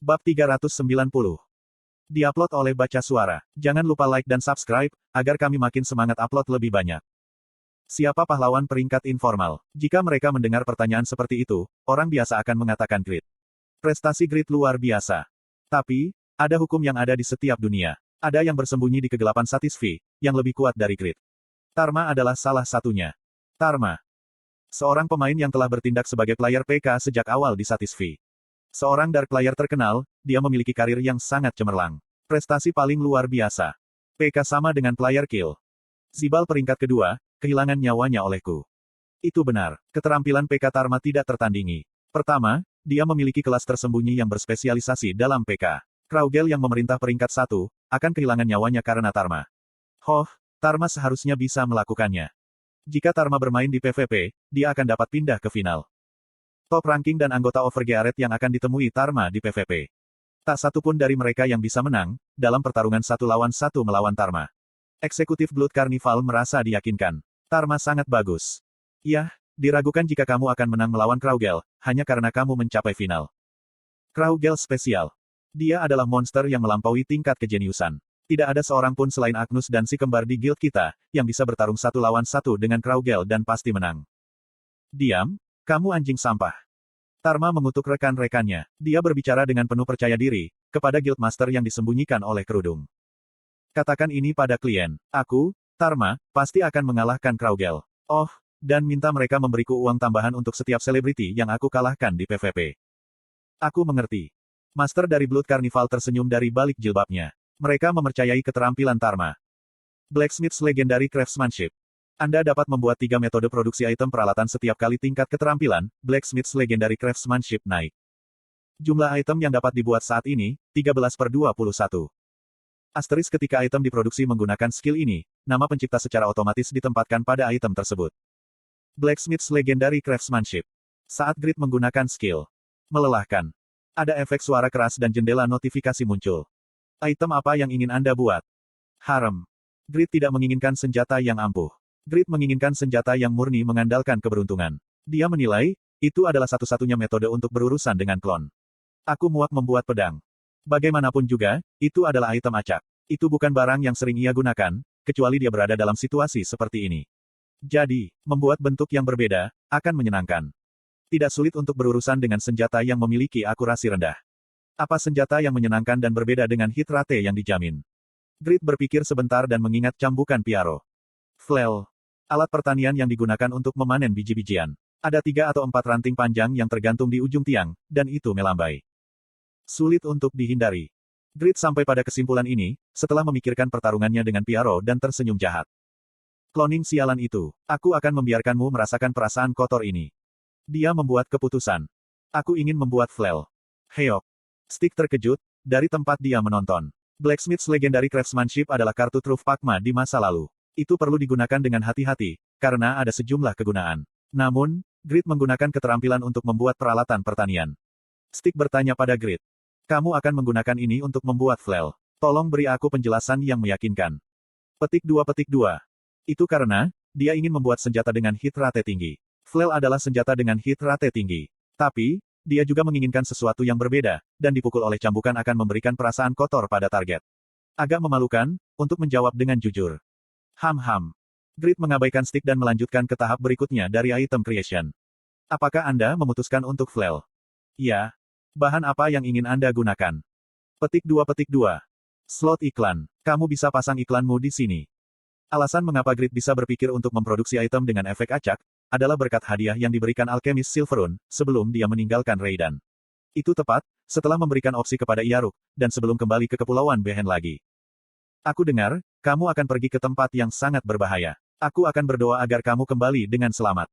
Bab 390. Diupload oleh Baca Suara. Jangan lupa like dan subscribe, agar kami makin semangat upload lebih banyak. Siapa pahlawan peringkat informal? Jika mereka mendengar pertanyaan seperti itu, orang biasa akan mengatakan grit. Prestasi grit luar biasa. Tapi, ada hukum yang ada di setiap dunia. Ada yang bersembunyi di kegelapan Satisfy, yang lebih kuat dari grit. Tarma adalah salah satunya. Tarma. Seorang pemain yang telah bertindak sebagai player PK sejak awal di Satisfy. Seorang dark player terkenal, dia memiliki karir yang sangat cemerlang. Prestasi paling luar biasa. PK sama dengan player kill. Zibal peringkat kedua, kehilangan nyawanya olehku. Itu benar, keterampilan PK Tarma tidak tertandingi. Pertama, dia memiliki kelas tersembunyi yang berspesialisasi dalam PK. Kraugel yang memerintah peringkat 1, akan kehilangan nyawanya karena Tarma. Tarma seharusnya bisa melakukannya. Jika Tarma bermain di PvP, dia akan dapat pindah ke final. Top ranking dan anggota Overgearet yang akan ditemui Tarma di PvP. Tak satu pun dari mereka yang bisa menang, dalam pertarungan 1 lawan 1 melawan Tarma. Eksekutif Blood Carnival merasa diyakinkan. Tarma sangat bagus. Yah, diragukan jika kamu akan menang melawan Kraugel, hanya karena kamu mencapai final. Kraugel spesial. Dia adalah monster yang melampaui tingkat kejeniusan. Tidak ada seorang pun selain Agnus dan si kembar di guild kita, yang bisa bertarung 1 lawan 1 dengan Kraugel dan pasti menang. Diam, kamu anjing sampah. Tarma mengutuk rekan-rekannya. Dia berbicara dengan penuh percaya diri, kepada guildmaster yang disembunyikan oleh kerudung. Katakan ini pada klien. Aku, Tarma, pasti akan mengalahkan Kraugel. Dan minta mereka memberiku uang tambahan untuk setiap selebriti yang aku kalahkan di PvP. Aku mengerti. Master dari Blood Carnival tersenyum dari balik jilbabnya. Mereka mempercayai keterampilan Tarma. Blacksmith's Legendary Craftsmanship. Anda dapat membuat 3 metode produksi item peralatan setiap kali tingkat keterampilan, Blacksmith's Legendary Craftsmanship naik. Jumlah item yang dapat dibuat saat ini, 13/21. Asterisk ketika item diproduksi menggunakan skill ini, nama pencipta secara otomatis ditempatkan pada item tersebut. Blacksmith's Legendary Craftsmanship. Saat grid menggunakan skill. Melelahkan. Ada efek suara keras dan jendela notifikasi muncul. Item apa yang ingin Anda buat? Harem. Grid tidak menginginkan senjata yang ampuh. Grid menginginkan senjata yang murni mengandalkan keberuntungan. Dia menilai, itu adalah satu-satunya metode untuk berurusan dengan klon. Aku muak membuat pedang. Bagaimanapun juga, itu adalah item acak. Itu bukan barang yang sering ia gunakan, kecuali dia berada dalam situasi seperti ini. Jadi, membuat bentuk yang berbeda, akan menyenangkan. Tidak sulit untuk berurusan dengan senjata yang memiliki akurasi rendah. Apa senjata yang menyenangkan dan berbeda dengan hit rate yang dijamin? Grid berpikir sebentar dan mengingat cambukan Piaro. Flail. Alat pertanian yang digunakan untuk memanen biji-bijian. Ada 3 atau 4 ranting panjang yang tergantung di ujung tiang, dan itu melambai. Sulit untuk dihindari. Grid sampai pada kesimpulan ini, setelah memikirkan pertarungannya dengan Piaro dan tersenyum jahat. Cloning sialan itu. Aku akan membiarkanmu merasakan perasaan kotor ini. Dia membuat keputusan. Aku ingin membuat flail. Heok. Stick terkejut, dari tempat dia menonton. Blacksmith's Legendary Craftsmanship adalah kartu truf Pakma di masa lalu. Itu perlu digunakan dengan hati-hati, karena ada sejumlah kegunaan. Namun, Grid menggunakan keterampilan untuk membuat peralatan pertanian. Stick bertanya pada Grid. Kamu akan menggunakan ini untuk membuat flail. Tolong beri aku penjelasan yang meyakinkan. Petik 2. Itu karena, dia ingin membuat senjata dengan hit rate tinggi. Flail adalah senjata dengan hit rate tinggi. Tapi, dia juga menginginkan sesuatu yang berbeda, dan dipukul oleh cambukan akan memberikan perasaan kotor pada target. Agak memalukan, untuk menjawab dengan jujur. Grid mengabaikan stick dan melanjutkan ke tahap berikutnya dari item creation. Apakah Anda memutuskan untuk flail? Ya. Bahan apa yang ingin Anda gunakan? Petik 2. Slot iklan. Kamu bisa pasang iklanmu di sini. Alasan mengapa Grid bisa berpikir untuk memproduksi item dengan efek acak, adalah berkat hadiah yang diberikan alkemis Silverun, sebelum dia meninggalkan Raidan. Itu tepat, setelah memberikan opsi kepada Yaruk, dan sebelum kembali ke Kepulauan Behen lagi. Aku dengar, kamu akan pergi ke tempat yang sangat berbahaya. Aku akan berdoa agar kamu kembali dengan selamat.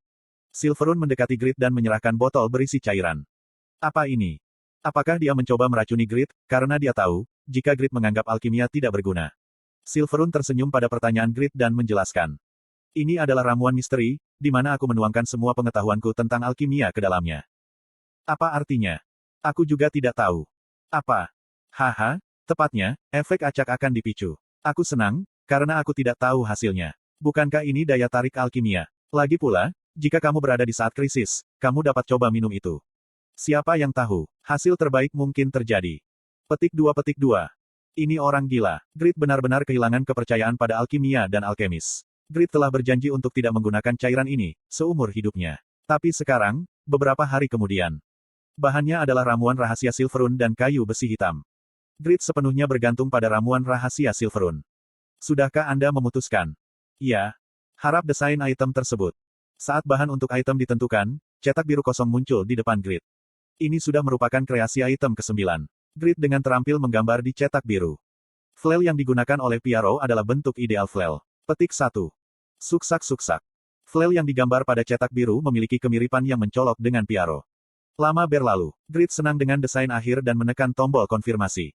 Silverun mendekati Grid dan menyerahkan botol berisi cairan. Apa ini? Apakah dia mencoba meracuni Grid, karena dia tahu, jika Grid menganggap alkimia tidak berguna? Silverun tersenyum pada pertanyaan Grid dan menjelaskan. Ini adalah ramuan misteri, di mana aku menuangkan semua pengetahuanku tentang alkimia ke dalamnya. Apa artinya? Aku juga tidak tahu. Apa? Tepatnya, efek acak akan dipicu. Aku senang, karena aku tidak tahu hasilnya. Bukankah ini daya tarik alkimia? Lagi pula, jika kamu berada di saat krisis, kamu dapat coba minum itu. Siapa yang tahu, hasil terbaik mungkin terjadi. Petik 2. Ini orang gila. Grid benar-benar kehilangan kepercayaan pada alkimia dan alkemis. Grid telah berjanji untuk tidak menggunakan cairan ini, seumur hidupnya. Tapi sekarang, beberapa hari kemudian. Bahannya adalah ramuan rahasia Silverun dan kayu besi hitam. Grid sepenuhnya bergantung pada ramuan rahasia Silverun. Sudahkah Anda memutuskan? Ya. Harap desain item tersebut. Saat bahan untuk item ditentukan, cetak biru kosong muncul di depan Grid. Ini sudah merupakan kreasi item ke-9. Grid dengan terampil menggambar di cetak biru. Flail yang digunakan oleh Piaro adalah bentuk ideal flail. Petik 1. Suksak. Flail yang digambar pada cetak biru memiliki kemiripan yang mencolok dengan Piaro. Lama berlalu, Grid senang dengan desain akhir dan menekan tombol konfirmasi.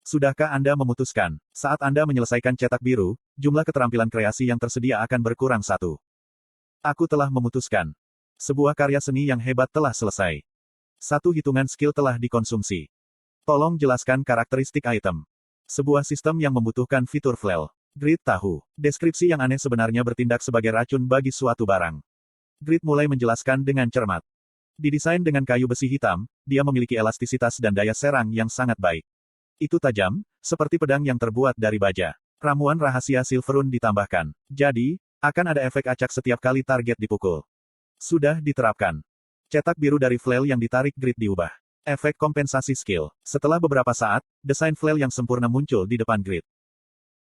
Sudahkah Anda memutuskan? Saat Anda menyelesaikan cetak biru, jumlah keterampilan kreasi yang tersedia akan berkurang 1. Aku telah memutuskan. Sebuah karya seni yang hebat telah selesai. 1 hitungan skill telah dikonsumsi. Tolong jelaskan karakteristik item. Sebuah sistem yang membutuhkan fitur flail. Grid tahu. Deskripsi yang aneh sebenarnya bertindak sebagai racun bagi suatu barang. Grid mulai menjelaskan dengan cermat. Didesain dengan kayu besi hitam, dia memiliki elastisitas dan daya serang yang sangat baik. Itu tajam, seperti pedang yang terbuat dari baja. Ramuan rahasia Silverun ditambahkan. Jadi, akan ada efek acak setiap kali target dipukul. Sudah diterapkan. Cetak biru dari flail yang ditarik Grid diubah. Efek kompensasi skill. Setelah beberapa saat, desain flail yang sempurna muncul di depan Grid.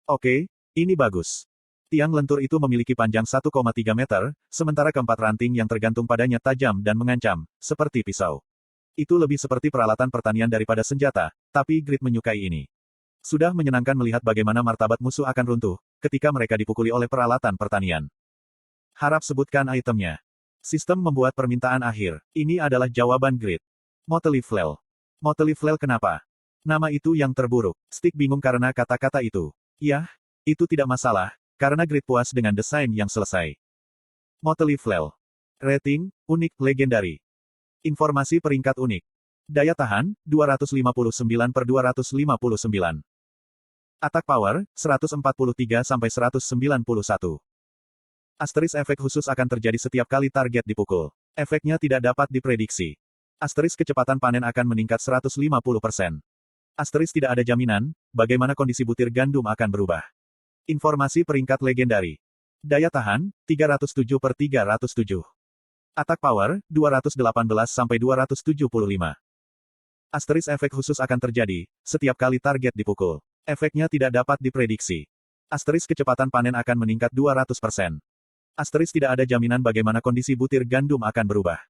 Oke, ini bagus. Tiang lentur itu memiliki panjang 1,3 meter, sementara keempat ranting yang tergantung padanya tajam dan mengancam, seperti pisau. Itu lebih seperti peralatan pertanian daripada senjata, tapi Grid menyukai ini. Sudah menyenangkan melihat bagaimana martabat musuh akan runtuh, ketika mereka dipukuli oleh peralatan pertanian. Harap sebutkan itemnya. Sistem membuat permintaan akhir. Ini adalah jawaban Grid. Motley Flail. Motley Flail kenapa? Nama itu yang terburuk. Stick bingung karena kata-kata itu. Yah, itu tidak masalah, karena Grid puas dengan desain yang selesai. Motley Flail. Rating, unik, legendari. Informasi peringkat unik. Daya tahan, 259/259. Attack power, 143-191. Asteris efek khusus akan terjadi setiap kali target dipukul. Efeknya tidak dapat diprediksi. Asteris kecepatan panen akan meningkat 150%. Asteris tidak ada jaminan, bagaimana kondisi butir gandum akan berubah. Informasi peringkat legendari. Daya tahan, 307/307. Attack power, 218-275. Asteris efek khusus akan terjadi, setiap kali target dipukul. Efeknya tidak dapat diprediksi. Asteris kecepatan panen akan meningkat 200%. Asteris tidak ada jaminan bagaimana kondisi butir gandum akan berubah.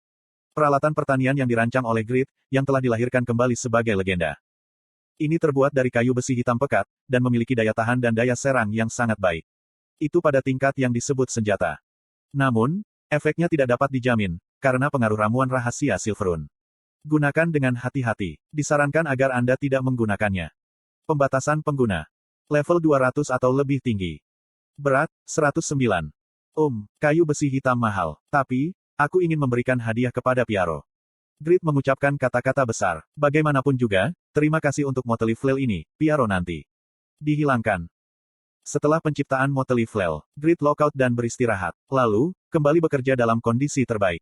Peralatan pertanian yang dirancang oleh Grid, yang telah dilahirkan kembali sebagai legenda. Ini terbuat dari kayu besi hitam pekat, dan memiliki daya tahan dan daya serang yang sangat baik. Itu pada tingkat yang disebut senjata. Namun, efeknya tidak dapat dijamin, karena pengaruh ramuan rahasia Silverun. Gunakan dengan hati-hati. Disarankan agar Anda tidak menggunakannya. Pembatasan pengguna. Level 200 atau lebih tinggi. Berat, 109. Kayu besi hitam mahal. Tapi, aku ingin memberikan hadiah kepada Piaro. Grid mengucapkan kata-kata besar. Bagaimanapun juga, terima kasih untuk Motley Flail ini, Piaro nanti. Dihilangkan. Setelah penciptaan Motley Flail, Grid lockout dan beristirahat. Lalu, kembali bekerja dalam kondisi terbaik.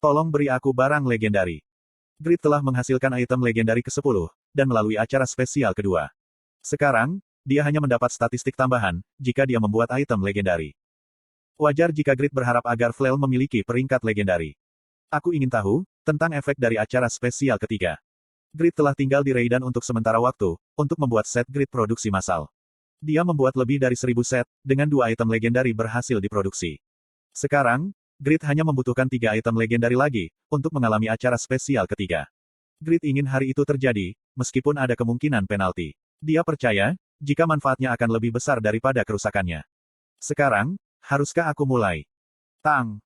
Tolong beri aku barang legendari. Grid telah menghasilkan item legendari ke-10, dan melalui acara spesial kedua. Sekarang, dia hanya mendapat statistik tambahan, jika dia membuat item legendari. Wajar jika Grid berharap agar Flail memiliki peringkat legendari. Aku ingin tahu, tentang efek dari acara spesial ketiga. Grid telah tinggal di Raidan untuk sementara waktu, untuk membuat set Grid produksi massal. Dia membuat lebih dari 1000 set, dengan 2 item legendari berhasil diproduksi. Sekarang, Grid hanya membutuhkan 3 item legendari lagi, untuk mengalami acara spesial ketiga. Grid ingin hari itu terjadi, meskipun ada kemungkinan penalti. Dia percaya, jika manfaatnya akan lebih besar daripada kerusakannya. Sekarang, haruskah aku mulai? Tang.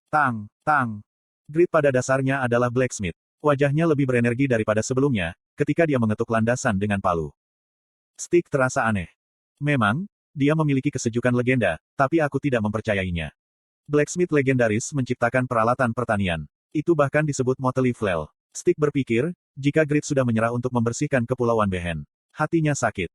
Grid pada dasarnya adalah blacksmith. Wajahnya lebih berenergi daripada sebelumnya, ketika dia mengetuk landasan dengan palu. Stick terasa aneh. Memang, dia memiliki kesejukan legenda, tapi aku tidak mempercayainya. Blacksmith legendaris menciptakan peralatan pertanian. Itu bahkan disebut Motley Flail. Stick berpikir, jika Grid sudah menyerah untuk membersihkan Kepulauan Behen. Hatinya sakit.